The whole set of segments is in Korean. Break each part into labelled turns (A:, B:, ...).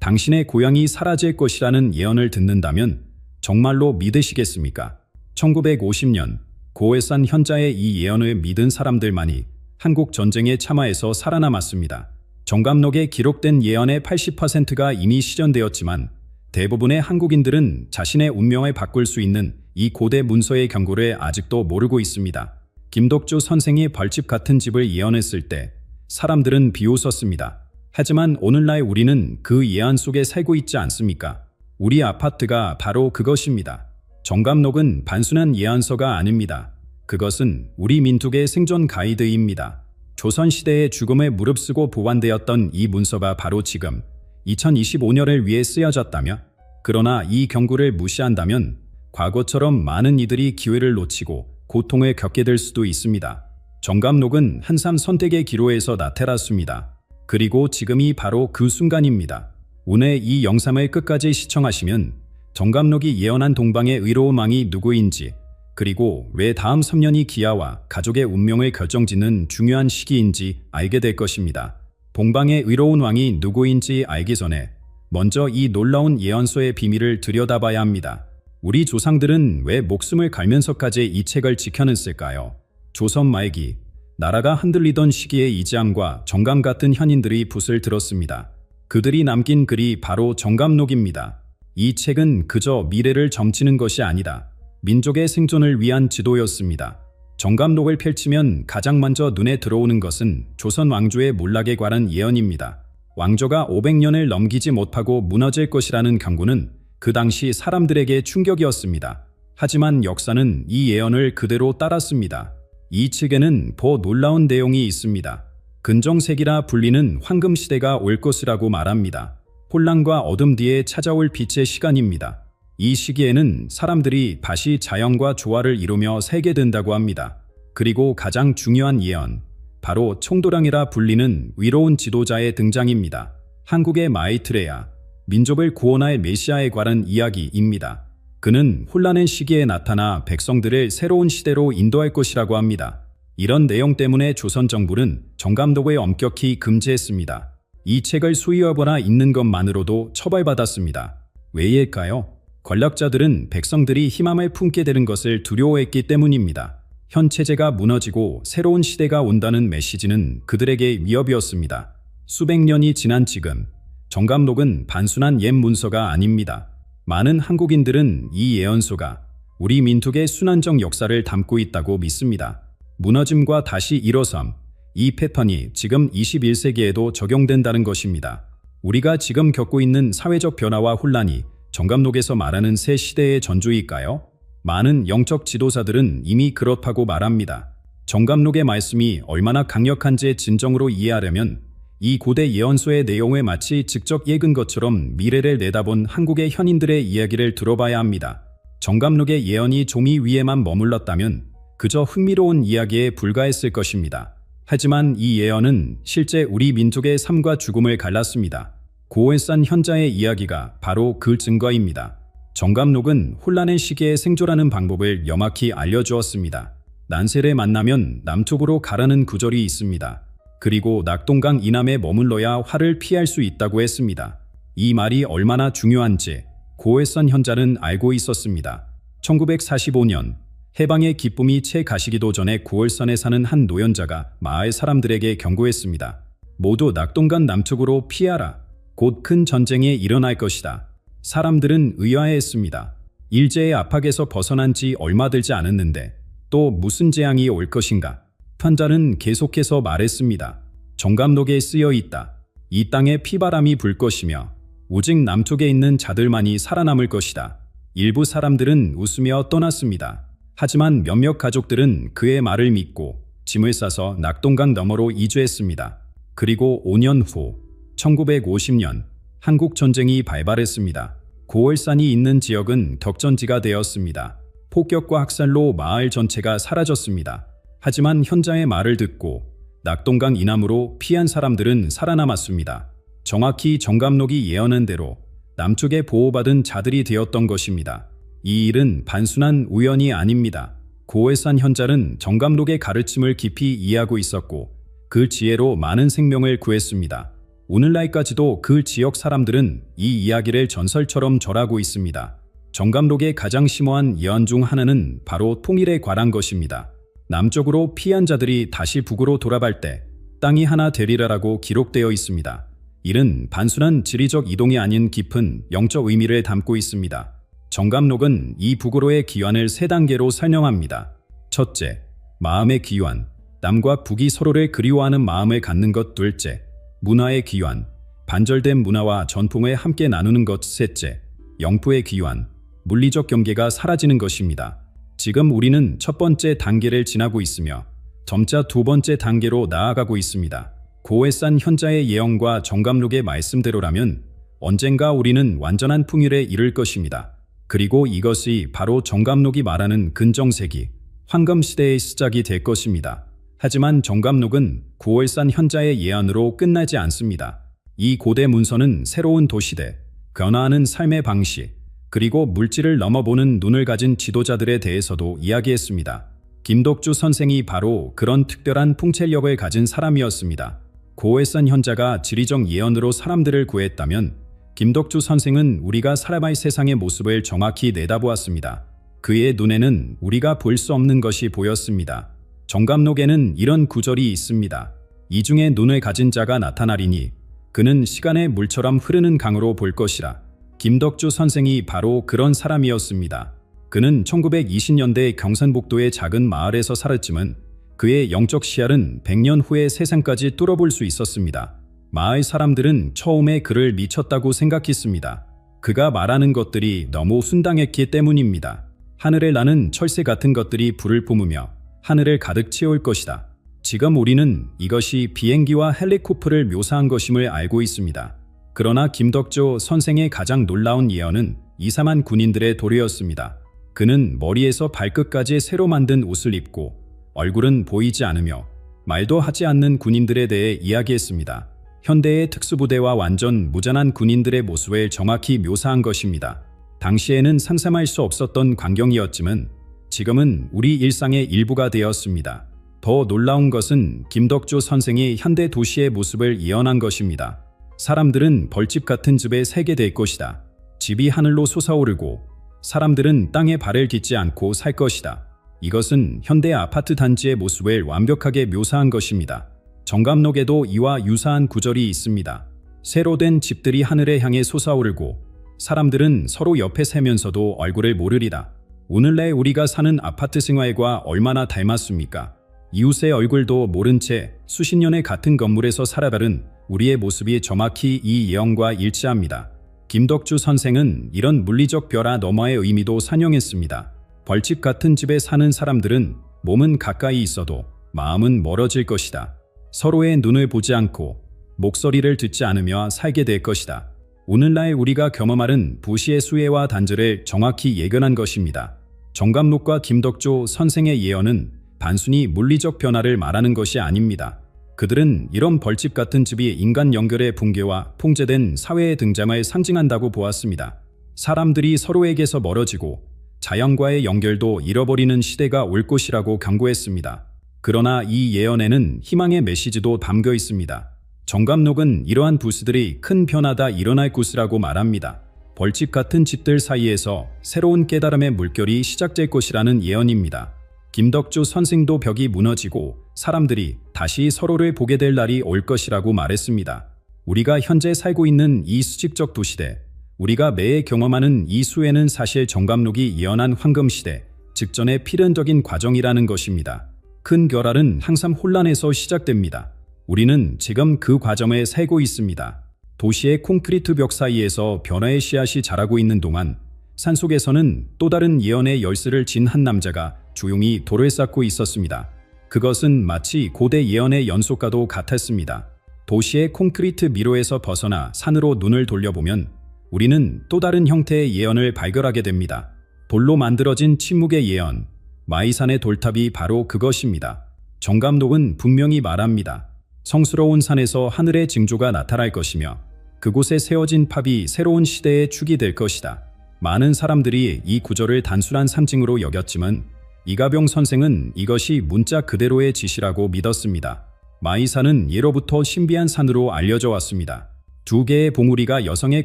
A: 당신의 고향이 사라질 것이라는 예언을 듣는다면 정말로 믿으시겠습니까? 1950년 고해산 현자의 이 예언을 믿은 사람들만이 한국 전쟁의 참화에서 살아남았습니다. 정감록에 기록된 예언의 80%가 이미 실현되었지만 대부분의 한국인들은 자신의 운명을 바꿀 수 있는 이 고대 문서의 경고를 아직도 모르고 있습니다. 김덕주 선생이 벌집 같은 집을 예언했을 때 사람들은 비웃었습니다. 하지만 오늘날 우리는 그 예언 속에 살고 있지 않습니까? 우리 아파트가 바로 그것입니다. 정감록은 단순한 예언서가 아닙니다. 그것은 우리 민족의 생존 가이드입니다. 조선시대의 죽음에 무릅쓰고 보완되었던 이 문서가 바로 지금 2025년을 위해 쓰여졌다며, 그러나 이 경고를 무시한다면 과거처럼 많은 이들이 기회를 놓치고 고통을 겪게 될 수도 있습니다. 정감록은 한삼 선택의 기로에서 나타났습니다. 그리고 지금이 바로 그 순간입니다. 오늘 이 영상을 끝까지 시청하시면 정감록이 예언한 동방의 의로운 왕이 누구인지, 그리고 왜 다음 3년이 기아와 가족의 운명을 결정짓는 중요한 시기인지 알게 될 것입니다. 동방의 의로운 왕이 누구인지 알기 전에 먼저 이 놀라운 예언서의 비밀을 들여다봐야 합니다. 우리 조상들은 왜 목숨을 갈면서까지 이 책을 지켜냈을까요? 조선 말기, 나라가 흔들리던 시기에 이재함과 정감 같은 현인들이 붓을 들었습니다. 그들이 남긴 글이 바로 정감록입니다. 이 책은 그저 미래를 점치는 것이 아니다. 민족의 생존을 위한 지도였습니다. 정감록을 펼치면 가장 먼저 눈에 들어오는 것은 조선 왕조의 몰락에 관한 예언입니다. 왕조가 500년을 넘기지 못하고 무너질 것이라는 경고는 그 당시 사람들에게 충격이었습니다. 하지만 역사는 이 예언을 그대로 따랐습니다. 이 책에는 더 놀라운 내용이 있습니다. 근정세기라 불리는 황금시대가 올 것이라고 말합니다. 혼란과 어둠 뒤에 찾아올 빛의 시간입니다. 이 시기에는 사람들이 다시 자연과 조화를 이루며 살게 된다고 합니다. 그리고 가장 중요한 예언, 바로 총도량이라 불리는 위로운 지도자의 등장입니다. 한국의 마이트레야, 민족을 구원할 메시아에 관한 이야기입니다. 그는 혼란의 시기에 나타나 백성들을 새로운 시대로 인도할 것이라고 합니다. 이런 내용 때문에 조선 정부는 정감록을 엄격히 금지했습니다. 이 책을 소유하거나 읽는 것만으로도 처벌받았습니다. 왜일까요? 권력자들은 백성들이 희망을 품게 되는 것을 두려워했기 때문입니다. 현 체제가 무너지고 새로운 시대가 온다는 메시지는 그들에게 위협이었습니다. 수백 년이 지난 지금, 정감록은 단순한 옛 문서가 아닙니다. 많은 한국인들은 이 예언서가 우리 민족의 순환적 역사를 담고 있다고 믿습니다. 무너짐과 다시 일어섬, 이 패턴이 지금 21세기에도 적용된다는 것입니다. 우리가 지금 겪고 있는 사회적 변화와 혼란이 정감록에서 말하는 새 시대의 전조일까요? 많은 영적 지도자들은 이미 그렇다고 말합니다. 정감록의 말씀이 얼마나 강력한지 진정으로 이해하려면 이 고대 예언서의 내용을 마치 직접 읽은 것처럼 미래를 내다본 한국의 현인들의 이야기를 들어봐야 합니다. 정감록의 예언이 종이 위에만 머물렀다면 그저 흥미로운 이야기에 불과했을 것입니다. 하지만 이 예언은 실제 우리 민족의 삶과 죽음을 갈랐습니다. 고해산 현자의 이야기가 바로 그 증거입니다. 정감록은 혼란의 시기에 생존하는 방법을 명확히 알려주었습니다. 난세를 만나면 남쪽으로 가라는 구절이 있습니다. 그리고 낙동강 이남에 머물러야 화를 피할 수 있다고 했습니다. 이 말이 얼마나 중요한지 고해산 현자는 알고 있었습니다. 1945년 해방의 기쁨이 채 가시기도 전에 고해산에 사는 한 노연자가 마을 사람들에게 경고했습니다. 모두 낙동강 남쪽으로 피하라. 곧 큰 전쟁이 일어날 것이다. 사람들은 의아해했습니다. 일제의 압박에서 벗어난 지 얼마 되지 않았는데 또 무슨 재앙이 올 것인가? 편자는 계속해서 말했습니다. 정감록에 쓰여 있다. 이 땅에 피바람이 불 것이며 오직 남쪽에 있는 자들만이 살아남을 것이다. 일부 사람들은 웃으며 떠났습니다. 하지만 몇몇 가족들은 그의 말을 믿고 짐을 싸서 낙동강 너머로 이주했습니다. 그리고 5년 후 1950년 한국 전쟁이 발발했습니다. 고해산이 있는 지역은 격전지가 되었습니다. 폭격과 학살로 마을 전체가 사라졌습니다. 하지만 현자의 말을 듣고 낙동강 이남으로 피한 사람들은 살아남았습니다. 정확히 정감록이 예언한 대로 남쪽에 보호받은 자들이 되었던 것입니다. 이 일은 단순한 우연이 아닙니다. 고해산 현자는 정감록의 가르침을 깊이 이해하고 있었고 그 지혜로 많은 생명을 구했습니다. 오늘날까지도 그 지역 사람들은 이 이야기를 전설처럼 절하고 있습니다. 정감록의 가장 심오한 예언 중 하나는 바로 통일에 관한 것입니다. 남쪽으로 피한 자들이 다시 북으로 돌아갈 때 땅이 하나 되리라라고 기록되어 있습니다. 이는 단순한 지리적 이동이 아닌 깊은 영적 의미를 담고 있습니다. 정감록은 이 북으로의 귀환을 세 단계로 설명합니다. 첫째, 마음의 귀환. 남과 북이 서로를 그리워하는 마음을 갖는 것. 둘째, 문화의 귀환. 반절된 문화와 전통을 함께 나누는 것. 셋째, 영포의 귀환. 물리적 경계가 사라지는 것입니다. 지금 우리는 첫 번째 단계를 지나고 있으며 점차 두 번째 단계로 나아가고 있습니다. 고해산 현자의 예언과 정감록의 말씀대로라면 언젠가 우리는 완전한 풍요에 이를 것입니다. 그리고 이것이 바로 정감록이 말하는 근정세기, 황금시대의 시작이 될 것입니다. 하지만 정감록은 고해산 현자의 예언으로 끝나지 않습니다. 이 고대 문서는 새로운 도시대, 변화하는 삶의 방식, 그리고 물질을 넘어보는 눈을 가진 지도자들에 대해서도 이야기했습니다. 김덕주 선생이 바로 그런 특별한 통찰력을 가진 사람이었습니다. 고해산 현자가 지리적 예언으로 사람들을 구했다면 김덕주 선생은 우리가 살아갈 세상의 모습을 정확히 내다보았습니다. 그의 눈에는 우리가 볼 수 없는 것이 보였습니다. 정감록에는 이런 구절이 있습니다. 이중에 눈을 가진 자가 나타나리니 그는 시간의 물처럼 흐르는 강으로 볼 것이라. 김덕주 선생이 바로 그런 사람이었습니다. 그는 1920년대 경산북도의 작은 마을에서 살았지만 그의 영적 시야는 100년 후의 세상까지 뚫어볼 수 있었습니다. 마을 사람들은 처음에 그를 미쳤다고 생각했습니다. 그가 말하는 것들이 너무 순당했기 때문입니다. 하늘에 나는 철새 같은 것들이 불을 뿜으며 하늘을 가득 채울 것이다. 지금 우리는 이것이 비행기와 헬리콥터를 묘사한 것임을 알고 있습니다. 그러나 김덕주 선생의 가장 놀라운 예언은 이상한 군인들의 도래였습니다. 그는 머리에서 발끝까지 새로 만든 옷을 입고 얼굴은 보이지 않으며 말도 하지 않는 군인들에 대해 이야기했습니다. 현대의 특수부대와 완전 무장한 군인들의 모습을 정확히 묘사한 것입니다. 당시에는 상상할 수 없었던 광경이었지만 지금은 우리 일상의 일부가 되었습니다. 더 놀라운 것은 김덕주 선생이 현대 도시의 모습을 예언한 것입니다. 사람들은 벌집 같은 집에 살게 될 것이다. 집이 하늘로 솟아오르고 사람들은 땅에 발을 딛지 않고 살 것이다. 이것은 현대 아파트 단지의 모습을 완벽하게 묘사한 것입니다. 정감록에도 이와 유사한 구절이 있습니다. 새로 된 집들이 하늘에 향해 솟아오르고 사람들은 서로 옆에 살면서도 얼굴을 모르리라. 오늘날 우리가 사는 아파트 생활과 얼마나 닮았습니까? 이웃의 얼굴도 모른 채 수십 년의 같은 건물에서 살아가는 우리의 모습이 정확히 이 예언과 일치합니다. 김덕주 선생은 이런 물리적 벼라 너머의 의미도 산용했습니다. 벌집 같은 집에 사는 사람들은 몸은 가까이 있어도 마음은 멀어질 것이다. 서로의 눈을 보지 않고 목소리를 듣지 않으며 살게 될 것이다. 오늘날 우리가 경험하는 부시의 수혜와 단절을 정확히 예견한 것입니다. 정감록과 김덕주 선생의 예언은 단순히 물리적 변화를 말하는 것이 아닙니다. 그들은 이런 벌집 같은 집이 인간 연결의 붕괴와 통제된 사회의 등장을 상징한다고 보았습니다. 사람들이 서로에게서 멀어지고 자연과의 연결도 잃어버리는 시대가 올 것이라고 경고했습니다. 그러나 이 예언에는 희망의 메시지도 담겨 있습니다. 정감록은 이러한 부스들이 큰 변화가 일어날 것이라고 말합니다. 벌집 같은 집들 사이에서 새로운 깨달음의 물결이 시작될 것이라는 예언입니다. 김덕주 선생도 벽이 무너지고 사람들이 다시 서로를 보게 될 날이 올 것이라고 말했습니다. 우리가 현재 살고 있는 이 수직적 도시대, 우리가 매해 경험하는 이 수혜는 사실 정감록이 예언한 황금시대, 직전의 필연적인 과정이라는 것입니다. 큰 결할은 항상 혼란에서 시작됩니다. 우리는 지금 그 과정에 살고 있습니다. 도시의 콘크리트 벽 사이에서 변화의 씨앗이 자라고 있는 동안 산속에서는 또 다른 예언의 열쇠를 진 한 남자가 조용히 돌을 쌓고 있었습니다. 그것은 마치 고대 예언의 연속과도 같았습니다. 도시의 콘크리트 미로에서 벗어나 산으로 눈을 돌려보면 우리는 또 다른 형태의 예언을 발견하게 됩니다. 돌로 만들어진 침묵의 예언, 마이산의 돌탑이 바로 그것입니다. 정감록은 분명히 말합니다. 성스러운 산에서 하늘의 징조가 나타날 것이며 그곳에 세워진 탑이 새로운 시대의 축이 될 것이다. 많은 사람들이 이 구절을 단순한 상징으로 여겼지만 이가병 선생은 이것이 문자 그대로의 지시라고 믿었습니다. 마이산은 예로부터 신비한 산으로 알려져 왔습니다. 두 개의 봉우리가 여성의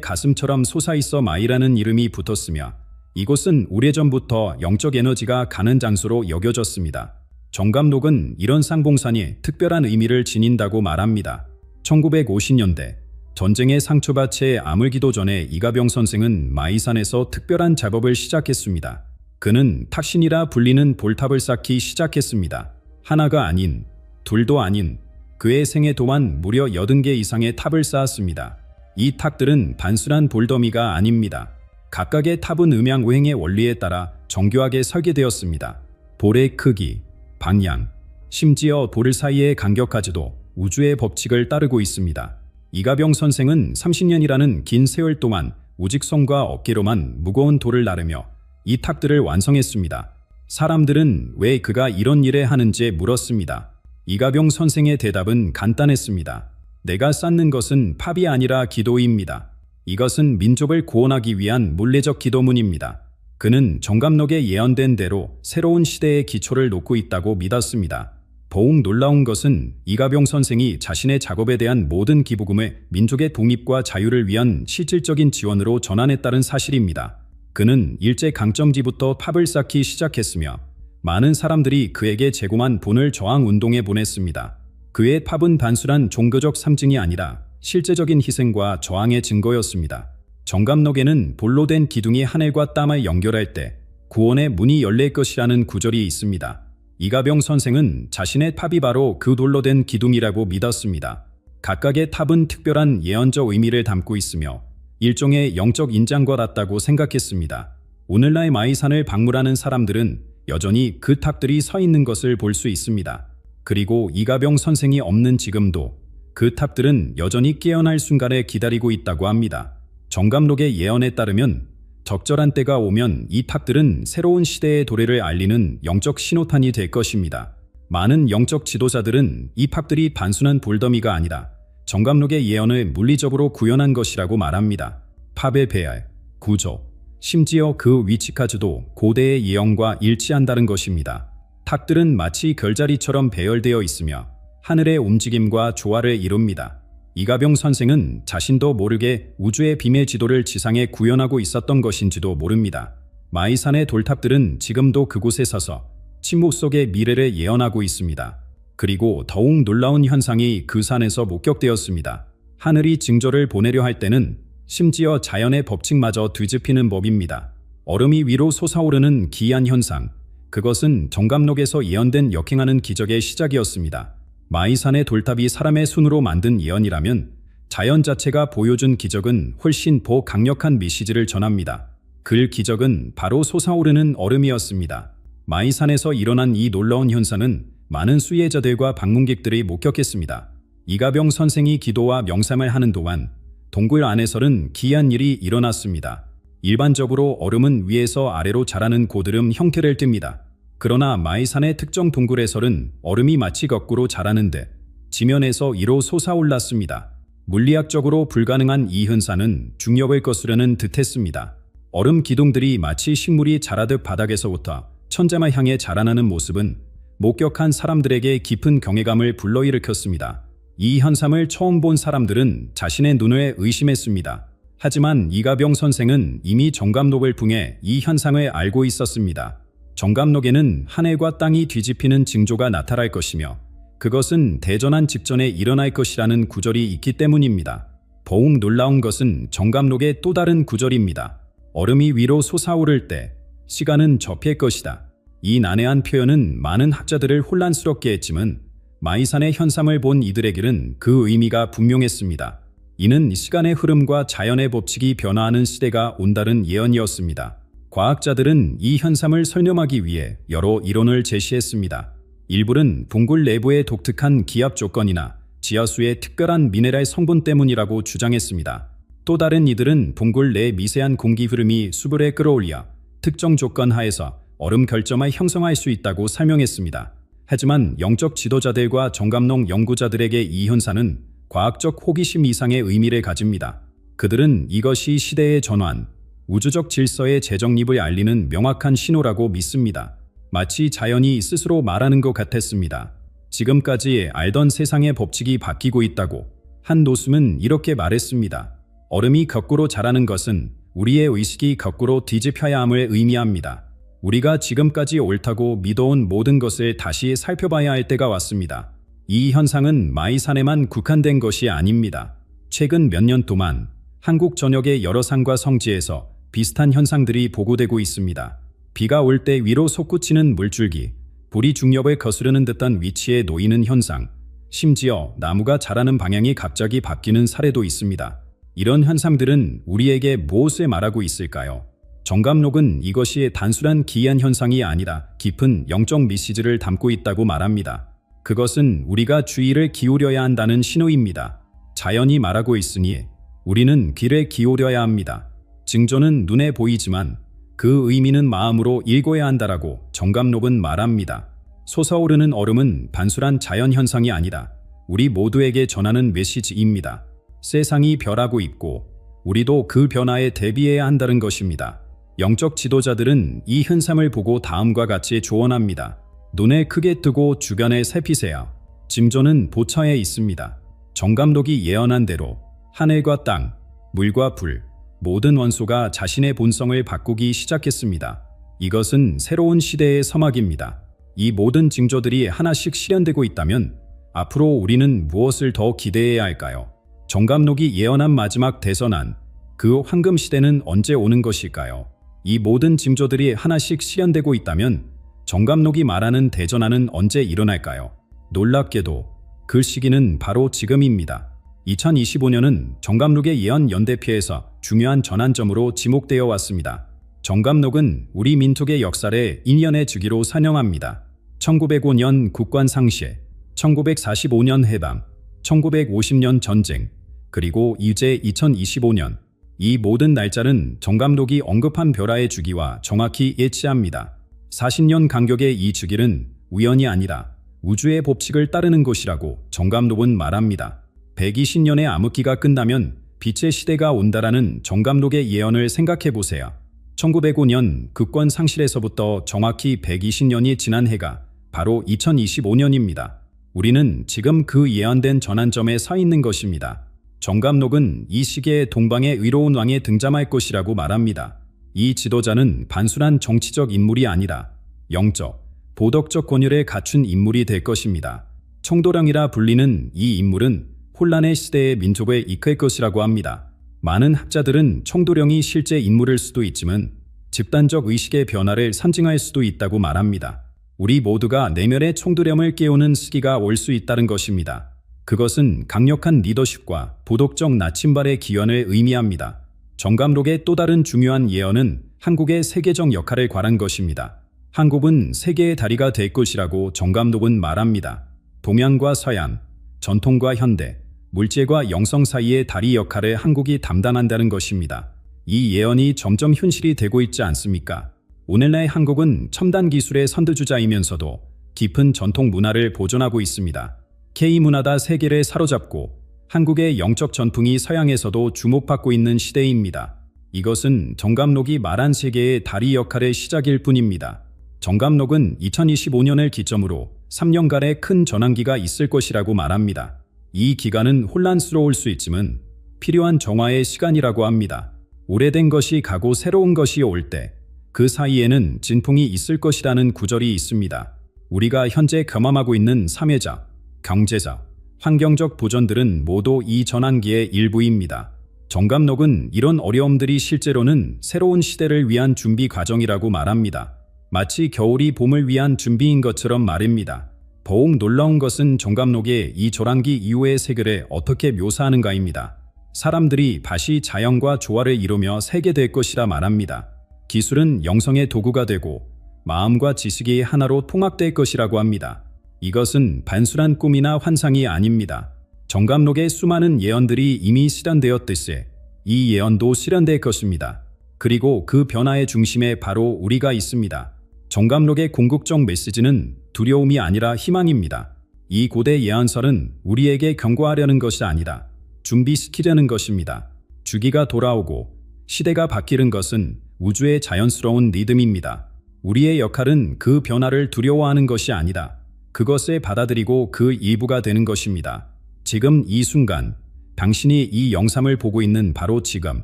A: 가슴처럼 솟아있어 마이라는 이름이 붙었으며 이곳은 오래전부터 영적 에너지가 가는 장소로 여겨졌습니다. 정감록은 이런 상봉산이 특별한 의미를 지닌다고 말합니다. 1950년대 전쟁의 상처밭에 암을 기도 전에 이가병 선생은 마이산에서 특별한 작업을 시작했습니다. 그는 탁신이라 불리는 볼탑을 쌓기 시작했습니다. 하나가 아닌, 둘도 아닌, 그의 생애 동안 무려 80개 이상의 탑을 쌓았습니다. 이 탑들은 단순한 볼더미가 아닙니다. 각각의 탑은 음양오행의 원리에 따라 정교하게 설계되었습니다. 볼의 크기, 방향, 심지어 볼 사이의 간격까지도 우주의 법칙을 따르고 있습니다. 이가병 선생은 30년이라는 긴 세월 동안 우직성과 어깨로만 무거운 돌을 나르며 이 탑들을 완성했습니다. 사람들은 왜 그가 이런 일을 하는지 물었습니다. 이가병 선생의 대답은 간단했습니다. 내가 쌓는 것은 팝이 아니라 기도입니다. 이것은 민족을 구원하기 위한 물리적 기도문입니다. 그는 정감록에 예언된 대로 새로운 시대의 기초를 놓고 있다고 믿었습니다. 더욱 놀라운 것은 이가병 선생이 자신의 작업에 대한 모든 기부금을 민족의 독립과 자유를 위한 실질적인 지원으로 전환했다는 사실입니다. 그는 일제강점기부터 팝을 쌓기 시작했으며 많은 사람들이 그에게 제공한 본을 저항 운동에 보냈습니다. 그의 팝은 단순한 종교적 상징이 아니라 실제적인 희생과 저항의 증거였습니다. 정감록에는 볼로 된 기둥이 하늘과 땅을 연결할 때 구원의 문이 열릴 것이라는 구절이 있습니다. 이가병 선생은 자신의 탑이 바로 그 돌로 된 기둥이라고 믿었습니다. 각각의 탑은 특별한 예언적 의미를 담고 있으며 일종의 영적 인장과 같다고 생각했습니다. 오늘날 마이산을 방문하는 사람들은 여전히 그 탑들이 서 있는 것을 볼 수 있습니다. 그리고 이가병 선생이 없는 지금도 그 탑들은 여전히 깨어날 순간을 기다리고 있다고 합니다. 정감록의 예언에 따르면 적절한 때가 오면 이 탑들은 새로운 시대의 도래를 알리는 영적 신호탄이 될 것입니다. 많은 영적 지도자들은 이 탑들이 단순한 볼더미가 아니라 정감록의 예언을 물리적으로 구현한 것이라고 말합니다. 탑의 배열, 구조, 심지어 그 위치까지도 고대의 예언과 일치한다는 것입니다. 탑들은 마치 별자리처럼 배열되어 있으며 하늘의 움직임과 조화를 이룹니다. 이가병 선생은 자신도 모르게 우주의 비밀 지도를 지상에 구현하고 있었던 것인지도 모릅니다. 마이산의 돌탑들은 지금도 그곳에 서서 침묵 속의 미래를 예언하고 있습니다. 그리고 더욱 놀라운 현상이 그 산에서 목격되었습니다. 하늘이 징조를 보내려 할 때는 심지어 자연의 법칙마저 뒤집히는 법입니다. 얼음이 위로 솟아오르는 기이한 현상, 그것은 정감록에서 예언된 역행하는 기적의 시작이었습니다. 마이산의 돌탑이 사람의 손으로 만든 예언이라면 자연 자체가 보여준 기적은 훨씬 더 강력한 메시지를 전합니다. 그 기적은 바로 솟아오르는 얼음이었습니다. 마이산에서 일어난 이 놀라운 현상은 많은 수혜자들과 방문객들이 목격했습니다. 이가병 선생이 기도와 명상을 하는 동안 동굴 안에서는 기이한 일이 일어났습니다. 일반적으로 얼음은 위에서 아래로 자라는 고드름 형태를 띱니다. 그러나 마이산의 특정 동굴에서는 얼음이 마치 거꾸로 자라는데 지면에서 위로 솟아올랐습니다. 물리학적으로 불가능한 이 현상은 중력을 거스르는 듯했습니다. 얼음 기둥들이 마치 식물이 자라듯 바닥에서부터 천장을 향해 자라나는 모습은 목격한 사람들에게 깊은 경외감을 불러일으켰습니다. 이 현상을 처음 본 사람들은 자신의 눈을 의심했습니다. 하지만 이가병 선생은 이미 정감록을 통해 이 현상을 알고 있었습니다. 정감록에는 하늘과 땅이 뒤집히는 징조가 나타날 것이며 그것은 대전환 직전에 일어날 것이라는 구절이 있기 때문입니다. 더욱 놀라운 것은 정감록의 또 다른 구절입니다. 얼음이 위로 솟아오를 때 시간은 접힐 것이다. 이 난해한 표현은 많은 학자들을 혼란스럽게 했지만 마이산의 현상을 본 이들에게는 그 의미가 분명했습니다. 이는 시간의 흐름과 자연의 법칙이 변화하는 시대가 온다는 예언이었습니다. 과학자들은 이 현상을 설명하기 위해 여러 이론을 제시했습니다. 일부는 동굴 내부의 독특한 기압 조건이나 지하수의 특별한 미네랄 성분 때문이라고 주장했습니다. 또 다른 이들은 동굴 내 미세한 공기 흐름이 수분에 끌어올려 특정 조건 하에서 얼음 결점을 형성할 수 있다고 설명했습니다. 하지만 영적 지도자들과 정감록 연구자들에게 이 현상은 과학적 호기심 이상의 의미를 가집니다. 그들은 이것이 시대의 전환, 우주적 질서의 재정립을 알리는 명확한 신호라고 믿습니다. 마치 자연이 스스로 말하는 것 같았습니다. 지금까지 알던 세상의 법칙이 바뀌고 있다고. 한 노숙은 이렇게 말했습니다. 얼음이 거꾸로 자라는 것은 우리의 의식이 거꾸로 뒤집혀야 함을 의미합니다. 우리가 지금까지 옳다고 믿어온 모든 것을 다시 살펴봐야 할 때가 왔습니다. 이 현상은 마이산에만 국한된 것이 아닙니다. 최근 몇 년 동안 한국 전역의 여러 산과 성지에서 비슷한 현상들이 보고되고 있습니다. 비가 올 때 위로 솟구치는 물줄기, 불이 중력을 거스르는 듯한 위치에 놓이는 현상, 심지어 나무가 자라는 방향이 갑자기 바뀌는 사례도 있습니다. 이런 현상들은 우리에게 무엇을 말하고 있을까요? 정감록은 이것이 단순한 기이한 현상이 아니라 깊은 영적 메시지를 담고 있다고 말합니다. 그것은 우리가 주의를 기울여야 한다는 신호입니다. 자연이 말하고 있으니 우리는 귀를 기울여야 합니다. 징조는 눈에 보이지만 그 의미는 마음으로 읽어야 한다라고 정감록은 말합니다. 솟아오르는 얼음은 단순한 자연 현상이 아니라 우리 모두에게 전하는 메시지입니다. 세상이 변하고 있고 우리도 그 변화에 대비해야 한다는 것입니다. 영적 지도자들은 이 현상을 보고 다음과 같이 조언합니다. 눈을 크게 뜨고 주변을 살피세요. 징조는 보처에 있습니다. 정감록이 예언한 대로 하늘과 땅, 물과 불, 모든 원소가 자신의 본성을 바꾸기 시작했습니다. 이것은 새로운 시대의 서막입니다. 이 모든 징조들이 하나씩 실현되고 있다면 앞으로 우리는 무엇을 더 기대해야 할까요? 정감록이 예언한 마지막 대선한 그 황금 시대는 언제 오는 것일까요? 이 모든 징조들이 하나씩 실현되고 있다면 정감록이 말하는 대전환은 언제 일어날까요? 놀랍게도 그 시기는 바로 지금입니다. 2025년은 정감록의 예언 연대표에서 중요한 전환점으로 지목되어 왔습니다. 정감록은 우리 민족의 역사를 인연의 주기로 산영합니다. 1905년 국관 상실, 1945년 해방, 1950년 전쟁, 그리고 이제 2025년. 이 모든 날짜는 정감록이 언급한 벼라의 주기와 정확히 일치합니다. 40년 간격의 이 주기는 우연이 아니라 우주의 법칙을 따르는 것이라고 정감록은 말합니다. 120년의 암흑기가 끝나면 빛의 시대가 온다라는 정감록의 예언을 생각해 보세요. 1905년 국권 상실에서부터 정확히 120년이 지난 해가 바로 2025년입니다. 우리는 지금 그 예언된 전환점에 서 있는 것입니다. 정감록은 이 시기에 동방의 의로운 왕이 등장할 것이라고 말합니다. 이 지도자는 단순한 정치적 인물이 아니라 영적, 도덕적 권위를 갖춘 인물이 될 것입니다. 청도령이라 불리는 이 인물은 혼란의 시대의 민족을 이끌 것이라고 합니다. 많은 학자들은 청도령이 실제 인물일 수도 있지만 집단적 의식의 변화를 상징할 수도 있다고 말합니다. 우리 모두가 내면의 청도령을 깨우는 시기가 올 수 있다는 것입니다. 그것은 강력한 리더십과 도덕적 나침반의 기원을 의미합니다. 정감록의 또 다른 중요한 예언은 한국의 세계적 역할을 관한 것입니다. 한국은 세계의 다리가 될 것이라고 정감록은 말합니다. 동양과 서양, 전통과 현대, 물질과 영성 사이의 다리 역할을 한국이 담당한다는 것입니다. 이 예언이 점점 현실이 되고 있지 않습니까? 오늘날 한국은 첨단 기술의 선두주자이면서도 깊은 전통 문화를 보존하고 있습니다. K문화가 세계를 사로잡고 한국의 영적 전통이 서양에서도 주목받고 있는 시대입니다. 이것은 정감록이 말한 세계의 다리 역할의 시작일 뿐입니다. 정감록은 2025년을 기점으로 3년간의 큰 전환기가 있을 것이라고 말합니다. 이 기간은 혼란스러울 수 있지만 필요한 정화의 시간이라고 합니다. 오래된 것이 가고 새로운 것이 올 때 그 사이에는 진풍이 있을 것이라는 구절이 있습니다. 우리가 현재 경험하고 있는 사회적, 경제적, 환경적 도전들은 모두 이 전환기의 일부입니다. 정감록은 이런 어려움들이 실제로는 새로운 시대를 위한 준비 과정이라고 말합니다. 마치 겨울이 봄을 위한 준비인 것처럼 말입니다. 더욱 놀라운 것은 정감록의 이 전환기 이후의 세계를 어떻게 묘사하는가입니다. 사람들이 다시 자연과 조화를 이루며 살게 될 것이라 말합니다. 기술은 영성의 도구가 되고 마음과 지식이 하나로 통합될 것이라고 합니다. 이것은 단순한 꿈이나 환상이 아닙니다. 정감록의 수많은 예언들이 이미 실현되었듯이 이 예언도 실현될 것입니다. 그리고 그 변화의 중심에 바로 우리가 있습니다. 정감록의 궁극적 메시지는 두려움이 아니라 희망입니다. 이 고대 예언설은 우리에게 경고하려는 것이 아니라 준비시키려는 것입니다. 주기가 돌아오고 시대가 바뀌는 것은 우주의 자연스러운 리듬입니다. 우리의 역할은 그 변화를 두려워하는 것이 아니라 그것에 받아들이고 그 일부가 되는 것입니다. 지금 이 순간, 당신이 이 영상을 보고 있는 바로 지금,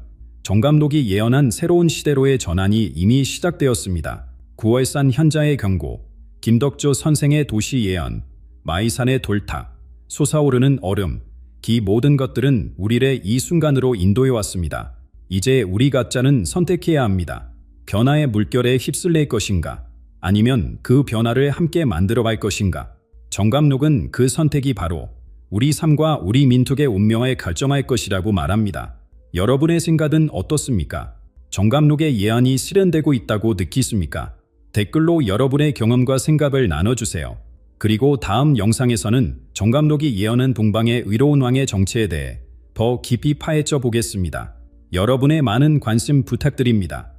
A: 정감록이 예언한 새로운 시대로의 전환이 이미 시작되었습니다. 9월산 현자의 경고, 김덕조 선생의 도시 예언, 마이산의 돌탑, 솟아오르는 얼음, 이 모든 것들은 우리를 이 순간으로 인도해 왔습니다. 이제 우리 각자는 선택해야 합니다. 변화의 물결에 휩쓸릴 것인가? 아니면 그 변화를 함께 만들어갈 것인가? 정감록은 그 선택이 바로 우리 삶과 우리 민족의 운명을 결정할 것이라고 말합니다. 여러분의 생각은 어떻습니까? 정감록의 예언이 실현되고 있다고 느끼십니까? 댓글로 여러분의 경험과 생각을 나눠주세요. 그리고 다음 영상에서는 정감록이 예언한 동방의 의로운 왕의 정체에 대해 더 깊이 파헤쳐 보겠습니다. 여러분의 많은 관심 부탁드립니다.